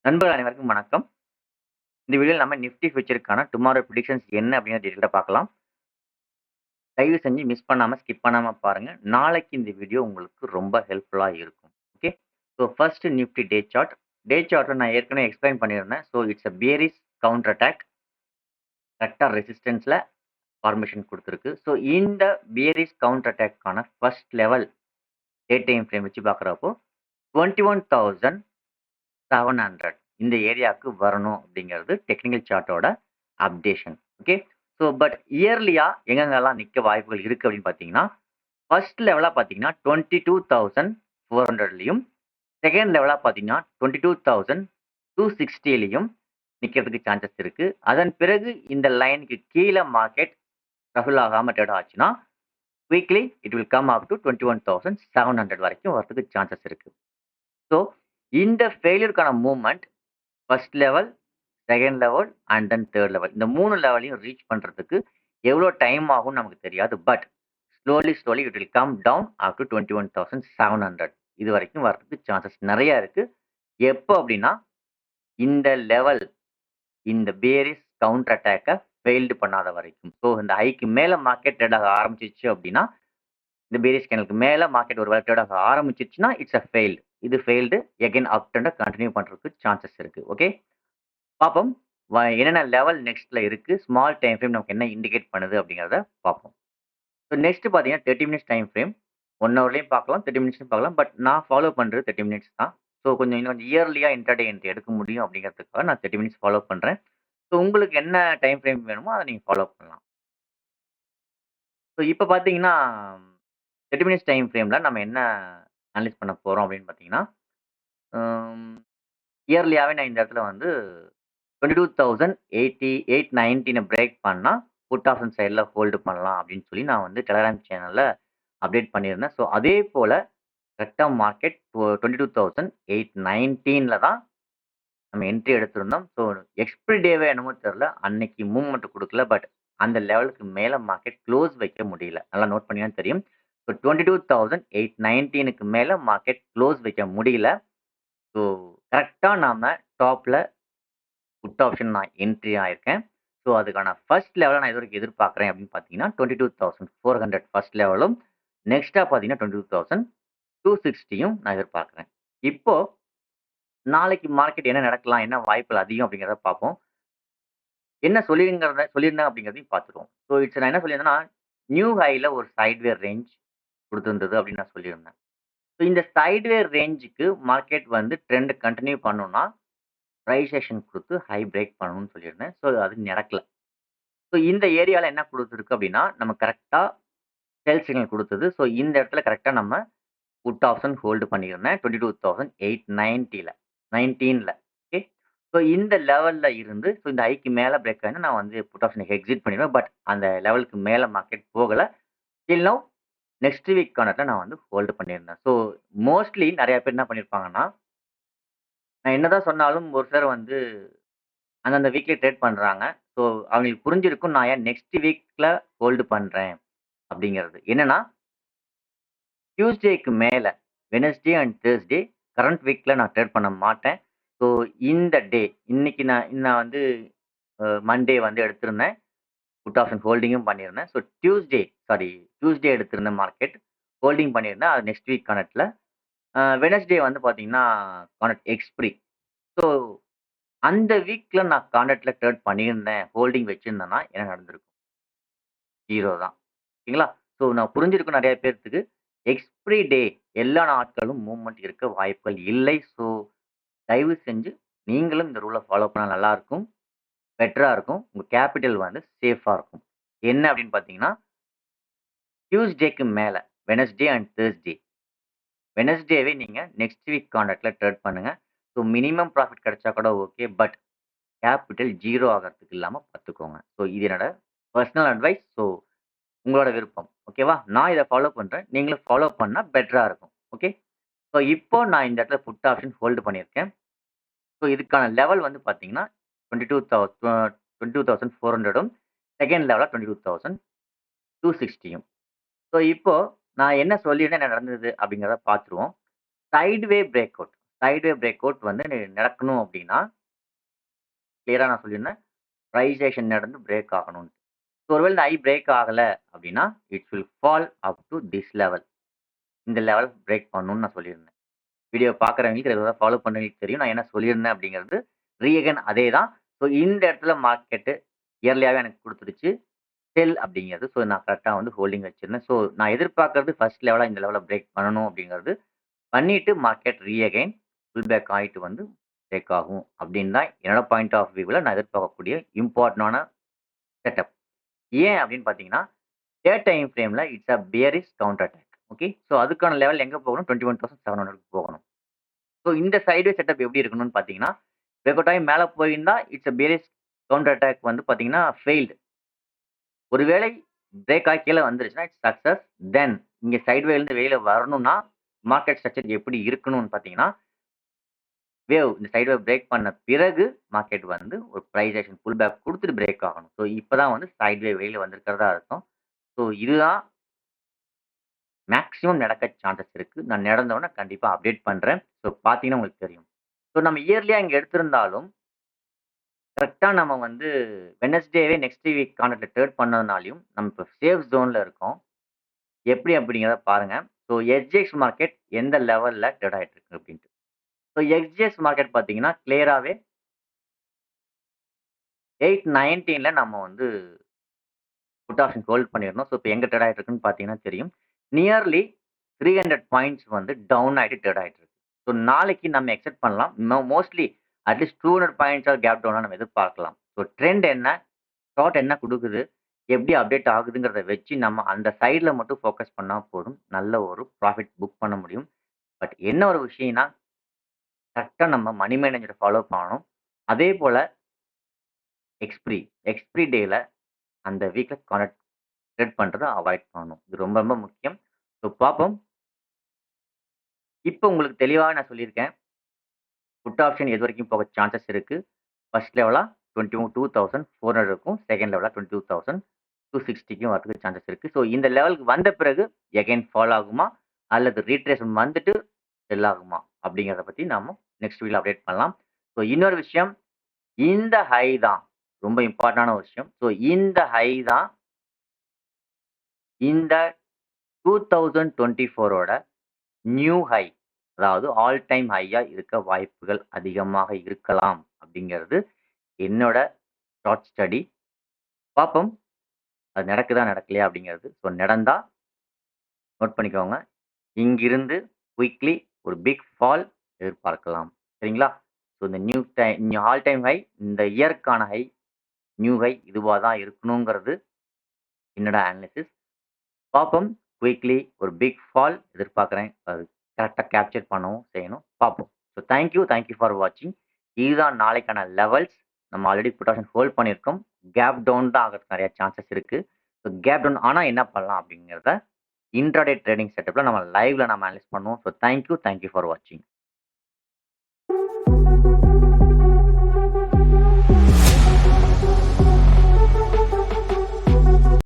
நண்பர்கள் அனைவருக்கும் வணக்கம். இந்த வீடியோல நம்ம நிஃப்டி ஃபியூச்சருக்கான டுமாரோ பிரெடிக்ஷன்ஸ் என்ன அப்படிங்கிற டீட்டெயில்டா பார்க்கலாம். தயவு செஞ்சு மிஸ் பண்ணாம, ஸ்கிப் பண்ணாம பாருங்க. நாளைக்கு இந்த வீடியோ உங்களுக்கு ரொம்ப ஹெல்ப்ஃபுல்லா இருக்கும். Okay. So first Nifty day chart. Day சார்ட்ல நான் ஏற்கனவே எக்ஸ்பிளைன் பண்ணியிருந்தேன். So it's a bearish counter attack. கரெக்ட்டா ரெசிஸ்டன்ஸ்ல ஃபார்மேஷன் குடுத்திருக்கு. ஸோ இந்த பியரிஷ் கவுண்டர் அட்டாக்கான first level day time frame வச்சு பார்க்குறப்போ 21,700 இந்த ஏரியாவுக்கு வரணும் அப்படிங்கிறது டெக்னிக்கல் சார்ட்டோட அப்டேஷன். ஓகே. ஸோ பட் இயர்லியா எங்கெங்கெல்லாம் நிக்க வாய்ப்புகள் இருக்கு அப்படின்னு பார்த்தீங்கன்னா, ஃபர்ஸ்ட் லெவலா பார்த்தீங்கன்னா 22,400லயும், செகண்ட் லெவலா பார்த்தீங்கன்னா 22,260லயும் நிக்கிறதுக்கு சான்சஸ் இருக்கு. அதன் பிறகு இந்த லைனுக்கு கீழ மார்க்கெட் ட்ரபிள் ஆகாம ட்ரேட் ஆச்சுன்னா, weekly it will come up to 21,700 வரைக்கும் வரதுக்கு சான்சஸ் இருக்கு. ஸோ இந்த ஃபெயிலியர்க்கான movement first level, second level and then third level. இந்த 3 லெவலையும் ரீச் பண்றதுக்கு எவ்வளோ டைம் ஆகும்னு நமக்கு தெரியாது. But slowly it will come down up to 21,700 இது வரைக்கும் வரதுக்கு சான்சஸ் நெறைய இருக்கு. எப்போ அப்படின்னா, இந்த லெவல் இந்த பேரிஷ் கவுண்டர் அட்டாக்க ஃபெயில்டு பண்ணாத வரைக்கும். ஸோ இந்த ஹைக்கு மேல மார்க்கெட் ட்ரேட் ஆக ஆரம்பிச்சுச்சு அப்படின்னா, இந்த பேரிஷ் கேனலுக்கு மேல மார்க்கெட் ஒரு வேள ட்ரேட் ஆக ஆரம்பிச்சுச்சுன்னா, இட்ஸ் அ ஃபெயில்டு. இது ஃபெயில்டு எகைன் அப் ட்ரெண்ட கன்டின்யூ பண்றதுக்கு சான்சஸ் இருக்கு. ஓகே. பார்ப்போம். என்னென்ன லெவல் நெக்ஸ்ட்ல இருக்கு. ஸ்மால் டைம் ஃப்ரேம் நமக்கு என்ன இண்டிகேட் பண்ணுது அப்படிங்கிறத பார்ப்போம். ஸோ நெக்ஸ்ட் பார்த்தீங்கன்னா 30 மினிட்ஸ் டைம் ஃப்ரேம். 1 ஹவர்லயும் பார்க்கலாம், 30 மினிட்ஸ்லயும் பார்க்கலாம். பட் நான் ஃபாலோ பண்றது 30 மினிட்ஸ் தான். ஸோ இன்னும் கொஞ்சம் இயர்லியா இன்ட்ராடே என்ட்ரி எடுக்க முடியும் அப்படிங்கிறதுக்காக நான் 30 மினிட்ஸ் ஃபாலோ பண்றேன். ஸோ உங்களுக்கு என்ன டைம் ஃப்ரேம் வேணுமோ அத நீங்க ஃபாலோ பண்ணலாம். ஸோ இப்ப பார்த்தீங்கன்னா, 30 மினிட்ஸ் டைம் ஃப்ரேம்ல நம்ம என்ன அனலைஸ் பண்ண போறோம் அப்படின்னு பார்த்தீங்கன்னா, ம் இயர்லியாவே நான் இந்த இடத்துல வந்து 22,890 பிரேக் பண்ணா, புட் ஆப்ஷன் சைட்ல ஹோல்டு பண்ணலாம் அப்படின்னு சொல்லி நான் வந்து டெலகிராம் சேனல்ல அப்டேட் பண்ணியிருந்தேன். ஸோ அதே போல கரெக்ட்டா மார்க்கெட் 22,819ல தான் நம்ம என்ட்ரி எடுத்திருந்தோம். ஸோ எக்ஸ்பைரி டேவே என்னமோ தெரியல. அன்னைக்கு மூவ்மெண்ட் குடுக்கல. பட் அந்த லெவலுக்கு மேல மார்க்கெட் க்ளோஸ் வைக்க முடியல. நல்லா நோட் பண்ணீங்கன்னா தெரியும். ஸோ 22,819க்கு மேல மார்க்கெட் க்ளோஸ் வைக்க முடியல. ஸோ கரெக்ட்டா நாம டாப்ல புட் ஆப்ஷன் நான் என்ட்ரி ஆயிருக்கேன். ஸோ அதுக்கான ஃபர்ஸ்ட் லெவல நான் எதுவரைக்கும் எதிர்பார்க்கிறேன் அப்படின்னு பார்த்தீங்கன்னா, 22,400 ஃபர்ஸ்ட் லெவலும், நெக்ஸ்ட்டா பார்த்தீங்கன்னா 22,260யும் நான் எதிர்பார்க்கிறேன். இப்போ நாளைக்கு மார்க்கெட் என்ன நடக்கலாம்? என்ன வாய்ப்புகள் அதிகம் அப்படிங்கிறத பார்ப்போம். என்ன சொல்லியிருந்தேன் அப்படிங்கிறதையும் பார்த்துருவோம். ஸோ நான் என்ன சொல்லியிருந்தேன்னா, நியூ ஹைல ஒரு சைட்வே ரேஞ்ச் குடுத்திருந்தது அப்படின்னு நான் சொல்லியிருந்தேன். ஸோ இந்த சைட்வே ரேஞ்சுக்கு மார்க்கெட் வந்து ட்ரெண்ட் கன்டின்யூ பண்ணும்னா, பிரைஸ் ஆக்ஷன் குடுத்து ஹை பிரேக் பண்ணணும்னு சொல்லியிருந்தேன். ஸோ அது நடக்கல. ஸோ இந்த ஏரியால என்ன குடுத்துருக்கு அப்படின்னா, நம்ம கரெக்ட்டா செல் சிக்னல் குடுத்தது. ஸோ இந்த இடத்துல கரெக்ட்டா நம்ம புட் ஆப்ஷன் ஹோல்டு பண்ணியிருந்தேன். 22,890ல 19ல ஓகே. ஸோ இந்த லெவல்ல இருந்து ஸோ இந்த ஹைக்கு மேல பிரேக் ஆனா நான் வந்து புட் ஆப்ஷன் எக்ஸிட் பண்ணிருவேன். பட் அந்த லெவலுக்கு மேல மார்க்கெட் போகல. டில் நவ் நெக்ஸ்ட் வீக் கானத நான் வந்து ஹோல்டு பண்ணியிருந்தேன். ஸோ மோஸ்ட்லி நெறைய பேர் என்ன பண்ணியிருப்பாங்கன்னா, நான் என்னதான் சொன்னாலும் ஒரு சிலர் வந்து அந்தந்த வீக்லி ட்ரேட் பண்றாங்க. ஸோ அவங்களுக்கு புரிஞ்சிருக்கும் நான் ஏன் நெக்ஸ்ட் வீக்ல ஹோல்டு பண்றேன் அப்படிங்கிறது. என்னன்னா, டியூஸ்டேக்கு மேல வெட்னஸ்டே அண்ட் தர்ஸ்டே கரண்ட் வீக்ல நான் ட்ரேட் பண்ண மாட்டேன். ஸோ இந்த டே இன்னைக்கு நான் வந்து மண்டே வந்து எடுத்திருந்தேன். புட் ஆப்ஷன் ஹோல்டிங்கும் பண்ணியிருந்தேன். ஸோ டியூஸ்டே எடுத்திருந்த மார்க்கெட் ஹோல்டிங் பண்ணியிருந்தேன். அது நெக்ஸ்ட் வீக் கனெக்ட்ல. வெட்னஸ்டே வந்து பார்த்தீங்கன்னா, கான்ட்ராக்ட் எக்ஸ்பிரி. ஸோ அந்த வீக்ல நான் கான்ட்ராக்ட்ல ட்ரேட் பண்ணியிருந்தேன். ஹோல்டிங் வச்சிருந்தேன்னா என்ன நடந்திருக்கும்? 0 தான். ஓகேங்களா? ஸோ நான் புரிஞ்சிருக்கும் நெறைய பேத்துக்கு. எக்ஸ்பிரி டே எல்லா நாட்களும் மூவ்மெண்ட் இருக்க வாய்ப்புகள் இல்லை. ஸோ தயவு செஞ்சு நீங்களும் இந்த ரூல ஃபாலோ பண்ணா நல்லாருக்கும். பெட்டரா இருக்கும். உங்க கேப்பிட்டல் வந்து சேஃபா இருக்கும். என்ன அப்படின்னு பார்த்தீங்கன்னா, டியூஸ்டேக்கு மேல வெட்னஸ்டே அண்ட் தர்ஸ்டே. வெட்னஸ்டேவே நீங்க நெக்ஸ்ட் வீக் கான்ட்ராக்ட்ல ட்ரேட் பண்ணுங்க. ஸோ மினிமம் ப்ராஃபிட் கிடைச்சா கூட ஓகே. பட் கேப்பிட்டல் 0 ஆகறதுக்கு இல்லாம பார்த்துக்கோங்க. ஸோ இது என்னோட பெர்சனல் அட்வைஸ். ஸோ உங்களோட விருப்பம். ஓகேவா? நான் இத ஃபாலோ பண்றேன். நீங்களும் ஃபாலோ பண்ணா பெட்டரா இருக்கும். ஓகே. ஸோ இப்போ நான் இந்த இடத்துல புட் ஆப்ஷன் ஹோல்டு பண்ணியிருக்கேன். ஸோ இதுக்கான லெவல் வந்து பார்த்தீங்கன்னா, 22,400ம் செகண்ட் லெவலா 22,260யும். ஸோ இப்போ நான் என்ன சொல்லியிருந்தேன், என்ன நடந்தது அப்படிங்கிறத பார்த்துருவோம். Sideway break out. Sideway break out வந்து நடக்கணும் அப்படின்னா, கிளியரா நான் சொல்லியிருந்தேன். பிரைஸ் ஆக்ஷன் நடந்து பிரேக் ஆகணும்னு. ஸோ ஒருவேளை இந்த ஐ பிரேக் ஆகல அப்படின்னா, it will fall up do this level. இந்த லெவல் பிரேக் பண்ணணும்னு நான் சொல்லியிருந்தேன். வீடியோ பார்க்குறவங்களுக்கு ரெகுலரா ஃபாலோ பண்ணவங்களுக்கு தெரியும். நான் என்ன சொல்லியிருந்தேன் அப்படிங்கிறது. ரீஅகைன் அதே தான். ஸோ இந்த இடத்துல மார்க்கெட்டு இயர்லியாவே எனக்கு குடுத்துருச்சு. செல் அப்படிங்கிறது. ஸோ நான் கரெக்ட்டா வந்து ஹோல்டிங் வச்சிருந்தேன். ஸோ நான் எதிர்பார்க்கிறது ஃபர்ஸ்ட் லெவலா இந்த லெவல பிரேக் பண்ணணும் அப்படிங்கிறது. பண்ணிட்டு மார்க்கெட் ரீஅகைன் புல் பேக் ஆயிட்டு வந்து பிரேக் ஆகும் அப்படின்னு தான் என்னோட பாயிண்ட் ஆஃப் வியூல நான் எதிர்பார்க்கக்கூடிய இம்பார்ட்டன்டான செட்டப். ஏன் அப்படின்னு பார்த்தீங்கன்னா, டே டைம் ஃப்ரேம்ல it's a bearish counter attack. Okay. So அதுக்கான லெவல் எங்க போகணும்? 21,700க்கு போகணும். ஸோ இந்த சைட்வே செட்டப் எப்படி இருக்கணும்னு பார்த்தீங்கன்னா, பிரேக் அவுட் ஆகி மேல போயிருந்தா it's a bearish counter attack வந்து பார்த்தீங்கன்னா ஃபெயில்டு. ஒருவேளை பிரேக் ஆகி கீழ வந்துருச்சுன்னா, இட்ஸ் சக்சஸ். தென் இங்க சைட்வேலருந்து வெளியில வரணும்னா, மார்க்கெட் ஸ்ட்ரக்சர் எப்படி இருக்கணும்னு பார்த்தீங்கன்னா, இந்த சைட்வே பிரேக் பண்ண பிறகு மார்க்கெட் வந்து ஒரு பிரைஸ் ஆக்ஷன் புல் பேக் குடுத்துட்டு பிரேக் ஆகணும். ஸோ இப்பதான் வந்து சைட்வே வெளியில வந்திருக்கிறதா அர்த்தம். ஸோ இதுதான் மேக்ஸிமம் நடக்க சான்சஸ் இருக்கு. நான் நடந்தோனே கண்டிப்பா அப்டேட் பண்றேன். ஸோ பார்த்தீங்கன்னா உங்களுக்கு தெரியும். ஸோ நம்ம இயர்லியா இங்க எடுத்திருந்தாலும், கரெக்ட்டா நம்ம வந்து வெட்னஸ்டேவே நெக்ஸ்ட் வீக் கான்ட்ராக்ட்ல ட்ரேட் பண்ணதுனாலயும், நம்ம இப்ப சேஃப் ஜோன்ல இருக்கோம். எப்படி அப்படிங்கிறத பாருங்க. ஸோ எஸ்ஜிஎக்ஸ் மார்க்கெட் எந்த லெவல்ல ட்ரேட் ஆயிட்டு இருக்கு அப்படின்ட்டு. ஸோ எஸ்ஜிஎக்ஸ் மார்க்கெட் பார்த்தீங்கன்னா, கிளியராவே 819ல நம்ம வந்து புட் ஆப்ஷன் ஹோல்ட் பண்ணியிருந்தோம். ஸோ இப்ப எங்க ட்ரேட் ஆயிட்டு இருக்குன்னு பார்த்தீங்கன்னா தெரியும். நியர்லி 300 பாயிண்ட்ஸ் வந்து டவுன் ஆயிட்டு ட்ரேட் ஆயிட்டு இருக்கு. ஸோ நாளைக்கு நம்ம எக்ஸ்பெக்ட் பண்ணலாம். மோஸ்ட்லி அட்லீஸ்ட் 200 பாயிண்ட்ஸ் கேப் டவுனா நம்ம எதிர்பார்க்கலாம். ஸோ ட்ரெண்ட் என்ன? சார்ட் என்ன குடுக்குது? எப்படி அப்டேட் ஆகுதுங்கிறத வச்சு நம்ம அந்த சைட்ல மட்டும் ஃபோக்கஸ் பண்ணா போதும். நல்ல ஒரு ப்ராஃபிட் புக் பண்ண முடியும். பட் என்ன ஒரு விஷயம்னா, கரெக்ட்டா நம்ம மணி மேனேஜர ஃபாலோ பண்ணணும். அதே போல எக்ஸ்பிரி எக்ஸ்பிரி டேல அந்த வீக்ல கான்ட்ராக்ட் ட்ரேட் பண்றத அவாய்ட் பண்ணணும். இது ரொம்ப ரொம்ப முக்கியம். ஸோ பார்ப்போம். இப்ப உங்களுக்கு தெளிவா நான் சொல்லியிருக்கேன். புட் ஆப்ஷன் எதுவரைக்கும் போக சான்சஸ் இருக்கு. ஃபர்ஸ்ட் லெவலா 22,400 இருக்கும். செகண்ட் லெவலா 22,260க்கும் வரதுக்கு சான்சஸ் இருக்கு. ஸோ இந்த லெவலுக்கு வந்த பிறகு எகைன் ஃபால் ஆகுமா? அல்லது ரீட்ரேஸ்மென்ட் வந்துட்டு செல் ஆகுமா? அப்படிங்கிறத பத்தி நாம நெக்ஸ்ட் வீக்ல அப்டேட் பண்ணலாம். ஸோ இன்னொரு விஷயம், இந்த ஹை தான் ரொம்ப இம்பார்ட்டன்டான ஒரு விஷயம். ஸோ இந்த ஹை தான் இந்த 2024ஓட நியூ ஹை. அதாவது ஆல் டைம் ஹையா இருக்க வாய்ப்புகள் அதிகமாக இருக்கலாம் அப்படிங்கிறது என்னோட ஷார்ட் ஸ்டடி. பார்ப்போம். அது நடக்குதா, நடக்கலையா அப்படிங்கிறது. ஸோ நடந்தா நோட் பண்ணிக்கோங்க. இங்கிருந்து குயிக்லி ஒரு பிக் ஃபால் எதிர்பார்க்கலாம். சரிங்களா? ஸோ இந்த நியூ ஆல் டைம் ஹை, இந்த இயர்க்கான ஹை, நியூ ஹை இதுவா தான் இருக்கணுங்கிறது என்னோட அனாலிசிஸ். பார்ப்போம். குயிக்லி ஒரு பிக் ஃபால் எதிர்பார்க்குறேன். அது கரெக்ட்டா கேப்சர் பண்ணவும் செய்யணும். பார்ப்போம். ஸோ தேங்க் யூ ஃபார் வாட்சிங். இதுதான் நாளைக்கான லெவல்ஸ். நம்ம ஆல்ரெடி புட் ஆப்ஷன் ஹோல்ட் பண்ணியிருக்கோம். கேப் டவுன் தான் ஆகறதுக்கு நெறைய சான்சஸ் இருக்கு. ஸோ கேப் டவுன் ஆனா என்ன பண்ணலாம் அப்படிங்கிறத இன்ட்ராடே ட்ரேடிங் செட்டப்ல நம்ம லைவ்ல நம்ம அனலைஸ் பண்ணுவோம். ஸோ தேங்க் யூ ஃபார் வாட்சிங்.